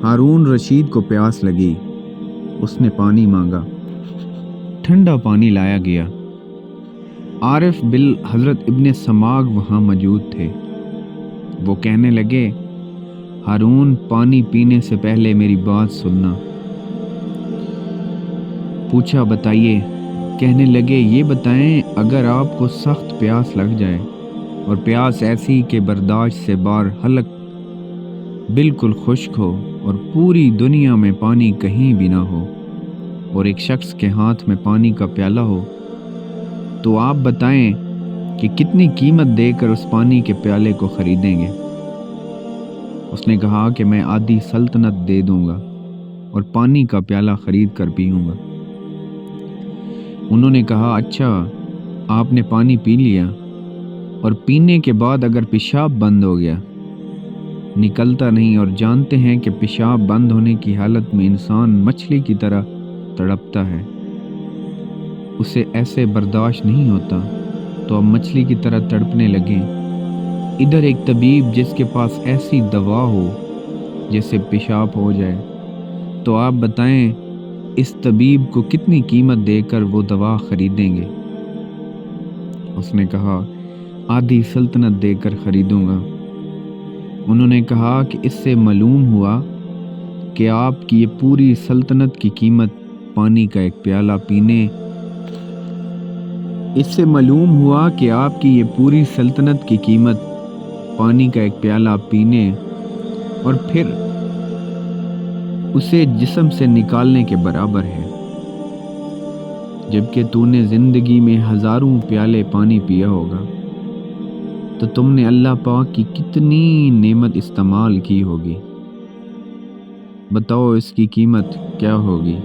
ہارون رشید کو پیاس لگی، اس نے پانی مانگا، ٹھنڈا پانی لایا گیا۔ عارف بل حضرت ابن سماغ وہاں موجود تھے۔ وہ کہنے لگے، ہارون، پانی پینے سے پہلے میری بات سننا۔ پوچھا، بتائیے۔ کہنے لگے، یہ بتائیں، اگر آپ کو سخت پیاس لگ جائے اور پیاس ایسی کہ برداشت سے باہر، حلق بالکل خشک ہو اور پوری دنیا میں پانی کہیں بھی نہ ہو اور ایک شخص کے ہاتھ میں پانی کا پیالہ ہو، تو آپ بتائیں کہ کتنی قیمت دے کر اس پانی کے پیالے کو خریدیں گے؟ اس نے کہا کہ میں آدھی سلطنت دے دوں گا اور پانی کا پیالہ خرید کر پیوں گا۔ انہوں نے کہا، اچھا، آپ نے پانی پی لیا اور پینے کے بعد اگر پیشاب بند ہو گیا، نکلتا نہیں، اور جانتے ہیں کہ پیشاب بند ہونے کی حالت میں انسان مچھلی کی طرح تڑپتا ہے، اسے ایسے برداشت نہیں ہوتا، تو اب مچھلی کی طرح تڑپنے لگیں۔ ادھر ایک طبیب جس کے پاس ایسی دوا ہو جیسے پیشاب ہو جائے، تو آپ بتائیں اس طبیب کو کتنی قیمت دے کر وہ دوا خریدیں گے؟ اس نے کہا، آدھی سلطنت دے کر خریدوں گا۔ انہوں نے کہا کہ اس سے معلوم ہوا کہ آپ کی یہ پوری سلطنت کی قیمت پانی کا ایک پیالہ پینے اور پھر اسے جسم سے نکالنے کے برابر ہے، جبکہ تو نے زندگی میں ہزاروں پیالے پانی پیا ہوگا، تو تم نے اللہ پاک کی کتنی نعمت استعمال کی ہوگی؟ بتاؤ اس کی قیمت کیا ہوگی؟